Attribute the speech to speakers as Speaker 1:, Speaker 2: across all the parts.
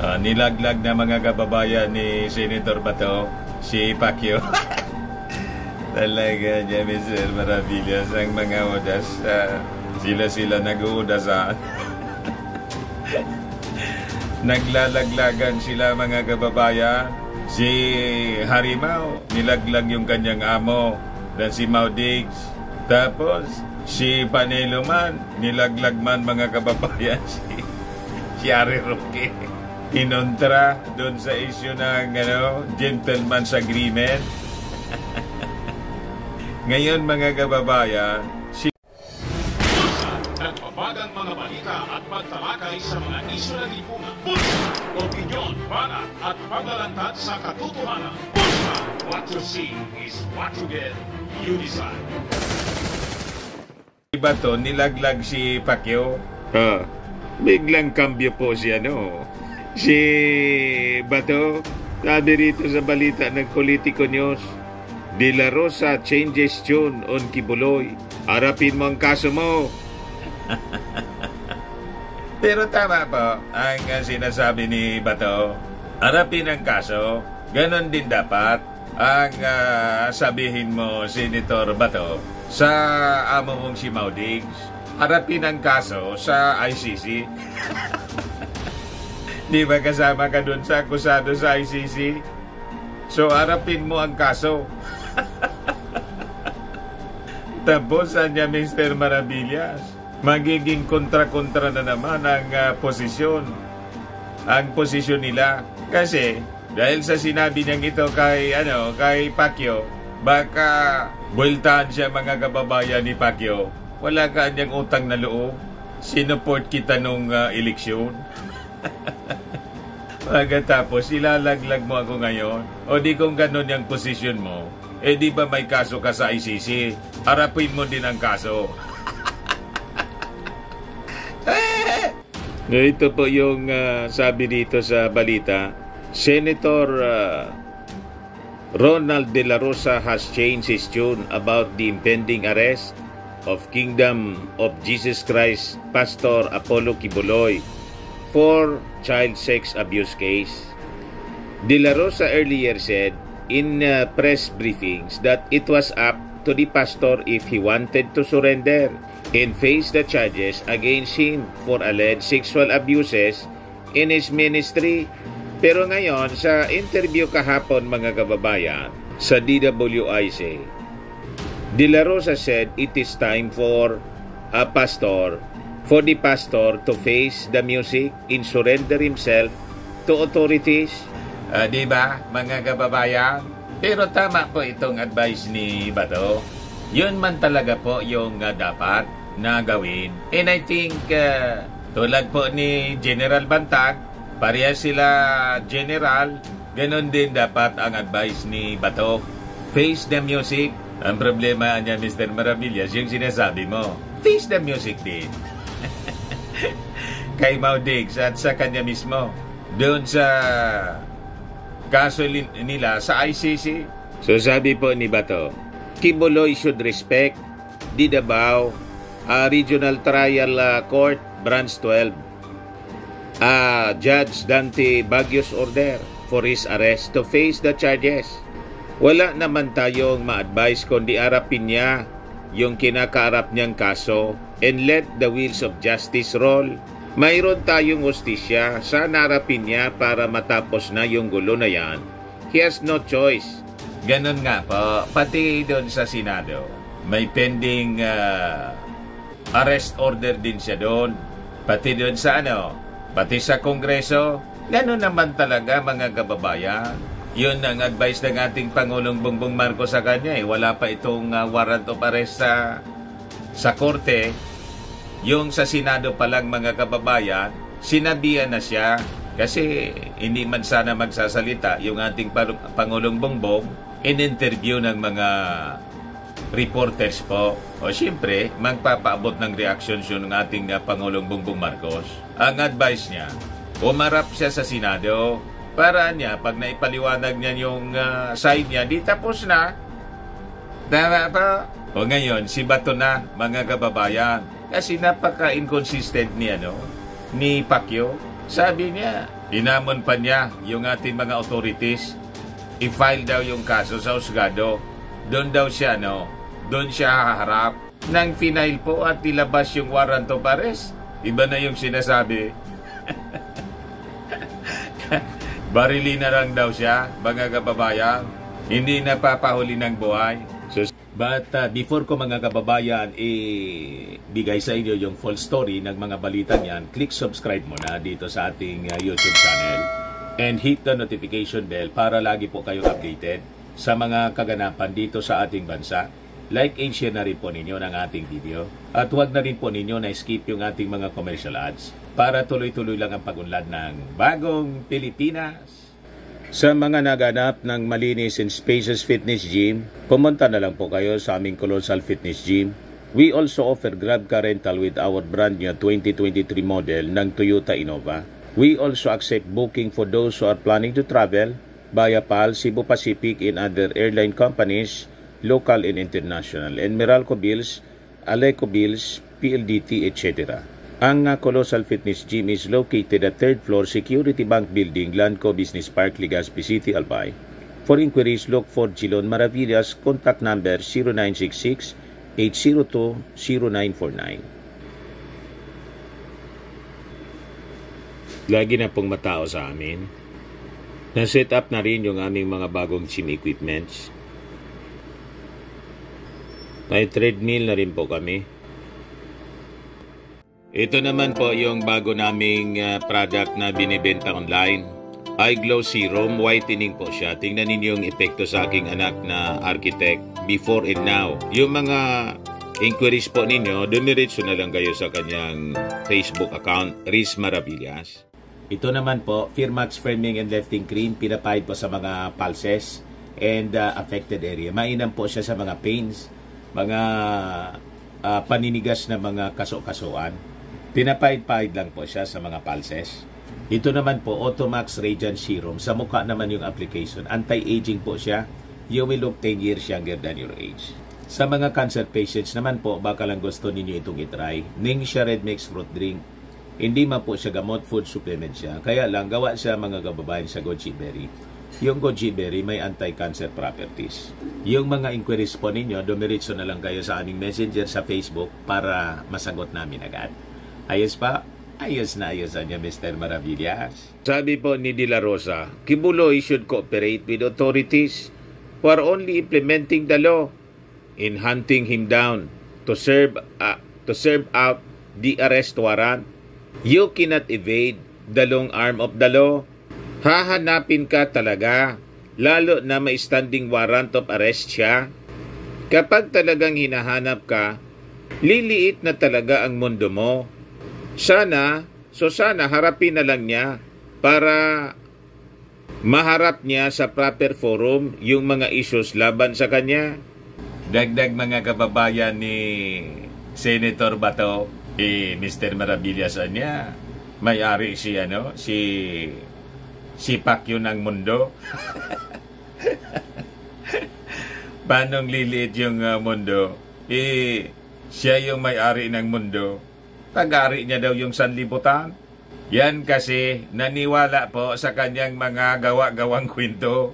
Speaker 1: Nilaglag na mga kababayan ni Senator Bato, si Pacquiao. Talaga niya, Mr. Maravillas, ang mga udas. Sila nag-uudasan. Naglalaglagan sila mga kababayan. Si Harimau, nilaglag yung kanyang amo. Dan si Mau Diggs. Tapos, si Panelo man, nilaglag man mga kababayan. Si Ari Roque. Kinontra doon sa issue ng gentleman's agreement. Ngayon mga kababayan,
Speaker 2: nagbabagang mga balita at pagtalakay sa mga isyu ng lipunan. Bulsa, opinyon, banat at paglalantad sa katotohanan. Bulsa, what you see is what you get. You decide.
Speaker 1: Iba to, nilaglag si Pacquiao. Biglang kambyo po si si Bato. Sabi rito sa balita ng Politico News, De La Rosa changes tune on Kibuloy. Harapin mo ang kaso mo. Pero tama po ang sinasabi ni Bato. Harapin ang kaso. Ganon din dapat ang sabihin mo, Senator Bato, sa amo mong si Mau Diggs. Harapin ang kaso sa ICC. Di ba kasama ka dun sa akusado sa ICC? So harapin mo ang kaso. Tapos niya, Mr. Maravillas, magiging kontra-kontra na naman ang posisyon. Ang posisyon nila. Kasi dahil sa sinabi niyang ito kay Pacquiao, baka buweltahan siya mga kababayan ni Pacquiao. Wala ka niyang utang na loob. Sinuport kita nung eleksyon. Pagkatapos, ilalaglag mo ako ngayon. O di kung ganon yung posisyon mo, di ba may kaso ka sa ICC? Harapin mo din ang kaso. Ito po yung sabi dito sa balita. Senator Ronald De La Rosa has changed his tune about the impending arrest of Kingdom of Jesus Christ Pastor Apollo Kibuloy for child sex abuse case. De La Rosa earlier said in press briefings that it was up to the pastor if he wanted to surrender and face the charges against him for alleged sexual abuses in his ministry. Pero ngayon, sa interview kahapon mga kababayan sa DWIC, De La Rosa said it is time for the pastor to face the music and surrender himself to authorities. Di ba, mga kababayan? Pero tama po itong advice ni Bato. Yun man talaga po yung dapat na gawin. And I think, tulad po ni General Bantag, pareha sila general, ganon din dapat ang advice ni Bato. Face the music. Ang problema niya, Mr. Maravillas, yung sinasabi mo, face the music din. Kay Mau Diggs at sa kanya mismo. Doon sa kaso nila sa ICC. So sabi po ni Bato, Kibuloy should respect the Davao Regional Trial Court Branch 12. Judge Dante Baguio's order for his arrest to face the charges. Wala naman tayong ma-advise kundi arapin niya yung kinakaarap niyang kaso and let the wheels of justice roll. Mayroon tayong hustisya, sana harapin niya para matapos na yung gulo na yan. He has no choice. Ganon nga po, pati doon sa Senado, may pending arrest order din siya doon. Pati doon sa pati sa Kongreso, ganon naman talaga mga kababayan. Yun ang advice ng ating Pangulong Bongbong Marcos sa kanya. Wala pa itong warrant of arrest sa korte. Yung sa Senado pa lang mga kababayan, sinabihan na siya kasi hindi man sana magsasalita yung ating Pangulong Bongbong in interview ng mga reporters po. O siyempre, magpapaabot ng reaction yun ng ating Pangulong Bongbong Marcos. Ang advice niya, umarap siya sa Senado para niya, pag naipaliwanag niya yung side niya, di tapos na. Tama pa? O ngayon, si Bato na, mga kababayan. Kasi napaka-inconsistent ni Pacquiao. Sabi niya, Inamon pa niya yung ating mga authorities, i-file daw yung kaso sa husgado. Doon daw siya, doon siya haharap. Nang final po at ilabas yung warrant of arrest, iba na yung sinasabi. Barili na lang daw siya, mga kababayan. Hindi napapahuli ng buhay. But before ko mga kababayan bigay sa inyo yung full story ng mga balita niyan, click subscribe muna dito sa ating YouTube channel and hit the notification bell para lagi po kayong updated sa mga kaganapan dito sa ating bansa. Like and share na rin po ninyo ng ating video at huwag na rin po ninyo na skip yung ating mga commercial ads para tuloy-tuloy lang ang pag-unlad ng bagong Pilipinas. Sa mga naganap ng malinis and spacious fitness gym, pumunta na lang po kayo sa aming Colossal Fitness Gym. We also offer Grab car rental with our brand new 2023 model ng Toyota Innova. We also accept booking for those who are planning to travel via PAL, Cebu Pacific and other airline companies, local and international, and Meralco Bills, Aleco Bills, PLDT, etc. Ang Colossal Fitness Gym is located at 3rd floor Security Bank Building, Lanco Business Park, Legazpi City, Albay. For inquiries, look for Gilon Maravillas. Contact number 0966-802-0949. Lagi na pong matao sa amin. Na-set up na rin yung aming mga bagong gym equipments. May treadmill na rin po kami. Ito naman po yung bago naming product na binibenta online. Eye Glow Serum, whitening po siya. Tingnan ninyo yung epekto sa aking anak na architect before and now. Yung mga inquiries po ninyo, dumiretso na lang kayo sa kanyang Facebook account, Riz Maravillas. Ito naman po, Firmax Firming and Lifting Cream, pinapahid po sa mga pulses and affected area. Mainam po siya sa mga pains, mga paninigas na mga kaso-kasuan. Pinapahid-pahid lang po siya sa mga pulses. Ito naman po, Automax Radiant Serum. Sa mukha naman yung application. Anti-aging po siya. You will look 10 years younger than your age. Sa mga cancer patients naman po, baka lang gusto ninyo itong itry. Ningxia Red Mix Fruit Drink. Hindi man po siya gamot, food supplement siya. Kaya lang, gawa siya mga kababayan sa goji berry. Yung goji berry may anti-cancer properties. Yung mga inquiries po ninyo, dumiretso na lang kayo sa aming messenger sa Facebook para masagot namin agad. Ayos pa? Ayos na ayos niya, Mr. Maravillas. Sabi po ni De La Rosa, Kibuloy should cooperate with authorities who are only implementing the law in hunting him down to serve out the arrest warrant. You cannot evade the long arm of the law. Hahanapin ka talaga, lalo na may standing warrant of arrest siya. Kapag talagang hinahanap ka, liliit na talaga ang mundo mo. Sana harapin na lang niya para maharap niya sa proper forum yung mga issues laban sa kanya. Dagdag mga kababayan ni Senator Bato, Mr. Maravillas niya, may-ari si Pacquiao ng mundo. Paanong liliit yung mundo? Siya yung may-ari ng mundo. Pag-ari niya daw yung sanlibutan. Yan kasi naniwala po sa kanyang mga gawa-gawang kwento.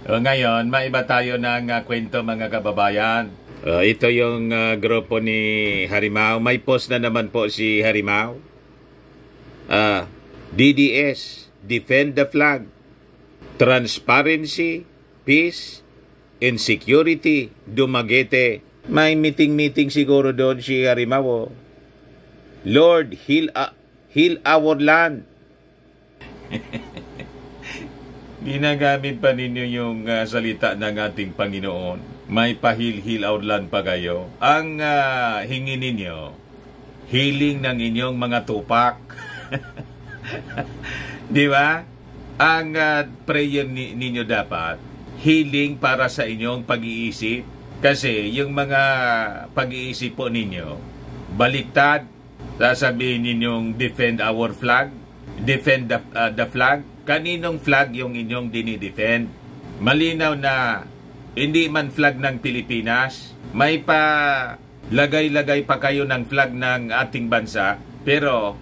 Speaker 1: Ngayon, maiba tayo ng kwento mga kababayan. Ito yung grupo ni Harimau. May post na naman po si Harimau. DDS, Defend the Flag. Transparency, Peace, and Security, Dumaguete. May meeting siguro doon si Harimau. Lord, heal our land. Ginagamit pa ninyo yung salita ng ating Panginoon. May pa-heal our land pa kayo. Ang hingi ninyo, healing ng inyong mga tupak. Di ba? Ang prayer ninyo dapat, healing para sa inyong pag-iisip. Kasi yung mga pag-iisip po ninyo, baliktad. Sasabihin ninyong defend our flag, defend the flag. Kaninong flag yung inyong dinidefend? Malinaw na hindi man flag ng Pilipinas, may pa lagay-lagay pa kayo ng flag ng ating bansa, pero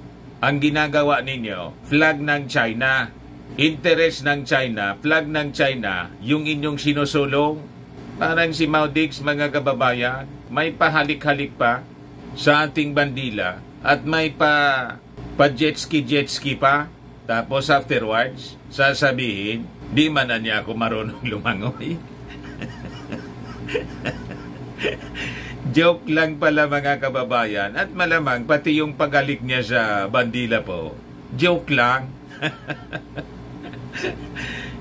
Speaker 1: ang ginagawa ninyo, flag ng China. Interest ng China, flag ng China, yung inyong sinusulong. Parang si Maudix, mga kababayan, may pahalik-halik pa sa ating bandila at may pa jetski pa. Tapos afterwards, sasabihin, di man na niya ako marunong lumangoy. Joke lang pala, mga kababayan. At malamang pati yung pagalik niya sa bandila po, joke lang.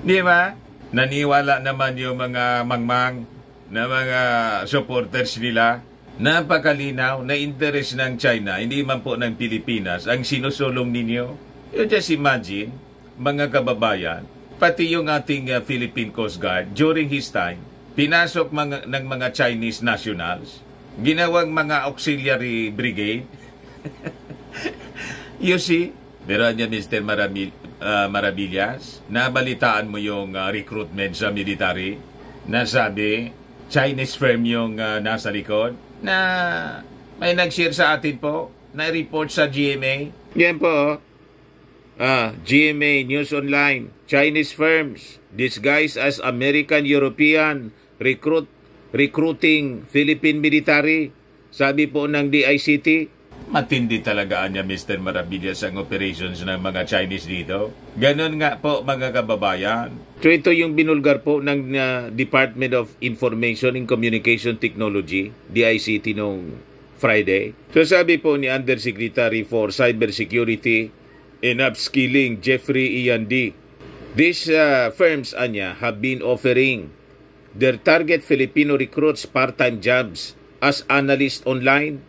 Speaker 1: Di ba? Naniwala naman yung mga mangmang na mga supporters nila. Napakalinaw na interest ng China, hindi man po ng Pilipinas, ang sinusulong ninyo. You just imagine, mga kababayan, pati yung ating Philippine Coast Guard, during his time, pinasok ng mga Chinese nationals, ginawang mga auxiliary brigade. You see, meron niya Mr. Maravillas, nabalitaan mo yung recruitment sa military, na sabi, Chinese firm yung nasa likod, na may nag-share sa atin po, na report sa GMA. Yan po, GMA News Online, Chinese firms disguised as American European recruiting Philippine military. Sabi po ng DICT, matindi talaga niya Mr. Maravillas ang operations ng mga Chinese dito. Ganon nga po, mga kababayan. So ito yung binulgar po ng Department of Information and Communication Technology, DICT, nung Friday. So sabi po ni Undersecretary for Cybersecurity and Upskilling, Jeffrey Iyandi, these firms have been offering their target Filipino recruits part-time jobs as analysts online.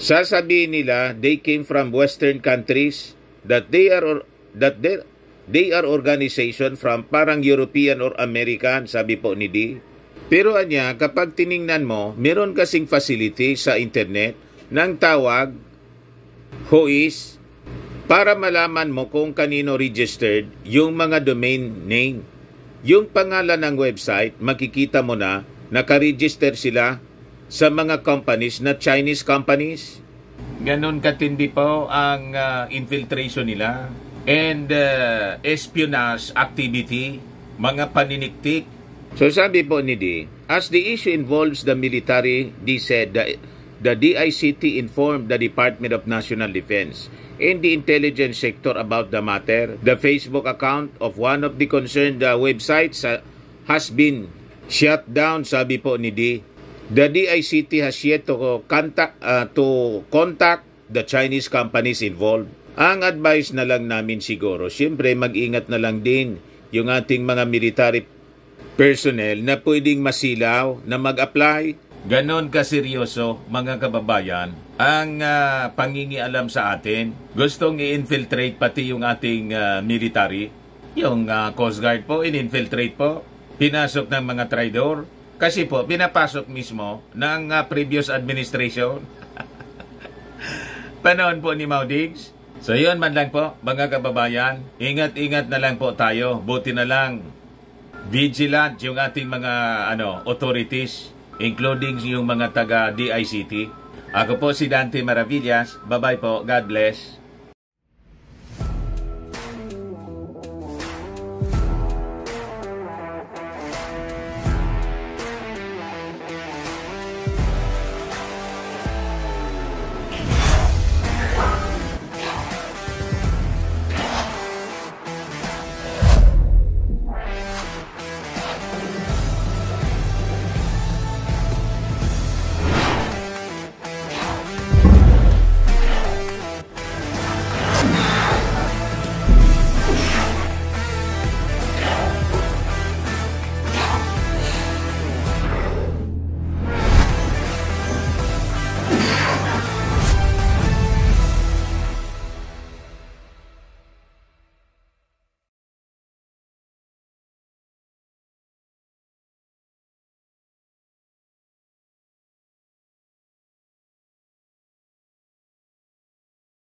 Speaker 1: Sasabihin nila they came from Western countries, that they are organization from parang European or American, sabi po ni D. Pero kapag tiningnan mo, meron kasing facility sa internet ng tawag WHOIS para malaman mo kung kanino registered yung mga domain name. Yung pangalan ng website, makikita mo na nakaregister sila sa mga companies na Chinese companies. Ganon katindi po ang infiltration nila and espionage activity, mga paniniktik. So sabi po ni D, as the issue involves the military, D said the DICT informed the Department of National Defense and the intelligence sector about the matter. The Facebook account of one of the concerned websites has been shut down, sabi po ni D. The DICT has yet to contact the Chinese companies involved. Ang advice na lang namin siguro, siyempre mag-ingat na lang din yung ating mga military personnel na pwedeng masilaw na mag-apply. Ganon kaseryoso, mga kababayan, ang pangingialam sa atin. Gustong i-infiltrate pati yung ating military. Yung Coast Guard po, in-infiltrate po. Pinasok ng mga traidor. Kasi po, pinapasok mismo ng previous administration. Panahon po ni Maudix. So yun man lang po, mga kababayan. Ingat-ingat na lang po tayo. Buti na lang vigilant yung ating mga authorities, including yung mga taga DICT. Ako po si Dante Maravillas. Bye-bye po. God bless.